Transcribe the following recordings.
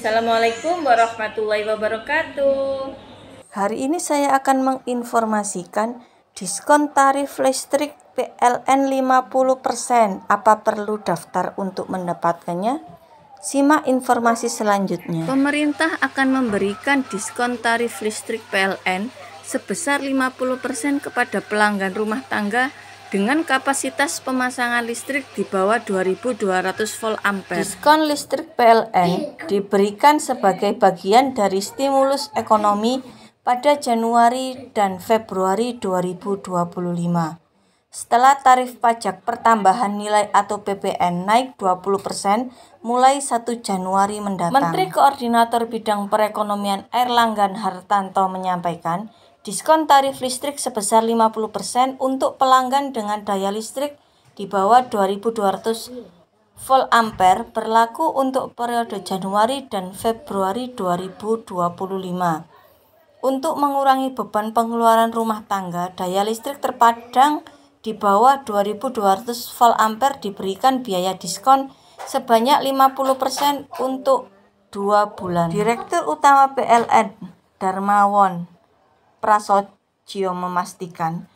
Assalamualaikum warahmatullahi wabarakatuh. Hari ini saya akan menginformasikan diskon tarif listrik PLN 50%. Apa perlu daftar untuk mendapatkannya? Simak informasi selanjutnya. Pemerintah akan memberikan diskon tarif listrik PLN sebesar 50% kepada pelanggan rumah tangga dengan kapasitas pemasangan listrik di bawah 2200 volt ampere. Diskon listrik PLN diberikan sebagai bagian dari stimulus ekonomi pada Januari dan Februari 2025. Setelah tarif pajak pertambahan nilai atau PPN naik 20% mulai 1 Januari mendatang. Menteri Koordinator Bidang Perekonomian Airlangga Hartarto menyampaikan, diskon tarif listrik sebesar 50% untuk pelanggan dengan daya listrik di bawah 2200 volt ampere berlaku untuk periode Januari dan Februari 2025. Untuk mengurangi beban pengeluaran rumah tangga, daya listrik terpandang di bawah 2200 volt ampere diberikan biaya diskon sebanyak 50% untuk 2 bulan. Direktur Utama PLN Darmawan Prasojo memastikan,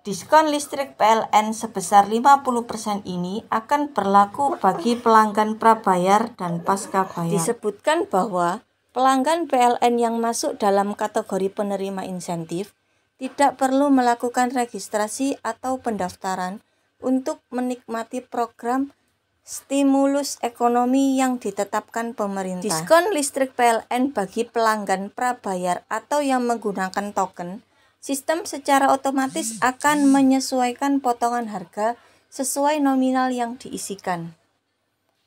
diskon listrik PLN sebesar 50% ini akan berlaku bagi pelanggan prabayar dan pascabayar. Disebutkan bahwa pelanggan PLN yang masuk dalam kategori penerima insentif tidak perlu melakukan registrasi atau pendaftaran untuk menikmati program stimulus ekonomi yang ditetapkan pemerintah. Diskon listrik PLN bagi pelanggan prabayar atau yang menggunakan token sistem secara otomatis akan menyesuaikan potongan harga sesuai nominal yang diisikan.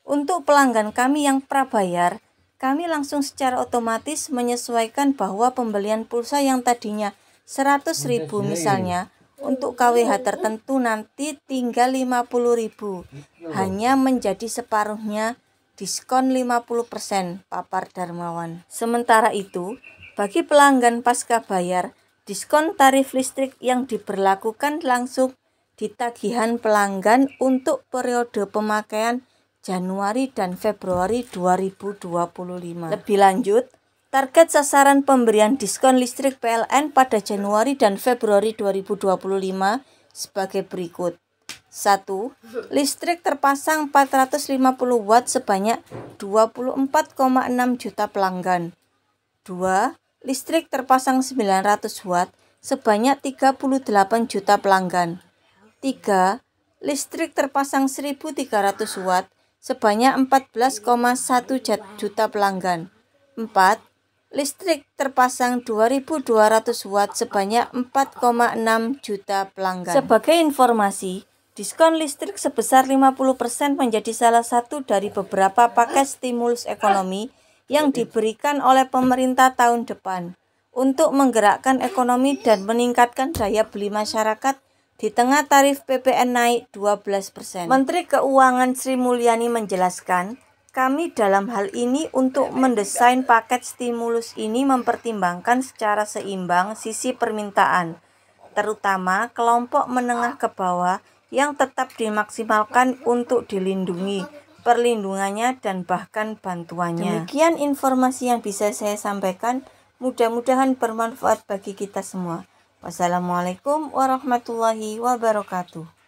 Untuk pelanggan kami yang prabayar, kami langsung secara otomatis menyesuaikan bahwa pembelian pulsa yang tadinya 100.000 misalnya, untuk KWH tertentu nanti tinggal 50.000, hanya menjadi separuhnya diskon 50%, papar Darmawan. Sementara itu, bagi pelanggan pasca bayar, diskon tarif listrik yang diberlakukan langsung di tagihan pelanggan untuk periode pemakaian Januari dan Februari 2025. Lebih lanjut, target sasaran pemberian diskon listrik PLN pada Januari dan Februari 2025 sebagai berikut. 1. Listrik terpasang 450 watt sebanyak 24,6 juta pelanggan. 2. Listrik terpasang 900 watt sebanyak 38 juta pelanggan. 3. Listrik terpasang 1300 watt sebanyak 14,1 juta pelanggan. 4. Listrik terpasang 2200 watt sebanyak 4,6 juta pelanggan. Sebagai informasi, diskon listrik sebesar 50% menjadi salah satu dari beberapa paket stimulus ekonomi yang diberikan oleh pemerintah tahun depan untuk menggerakkan ekonomi dan meningkatkan daya beli masyarakat di tengah tarif PPN naik 12%. Menteri Keuangan Sri Mulyani menjelaskan, kami dalam hal ini untuk mendesain paket stimulus ini mempertimbangkan secara seimbang sisi permintaan, terutama kelompok menengah ke bawah yang tetap dimaksimalkan untuk dilindungi, perlindungannya dan bahkan bantuannya. Demikian informasi yang bisa saya sampaikan, mudah-mudahan bermanfaat bagi kita semua. Wassalamualaikum warahmatullahi wabarakatuh.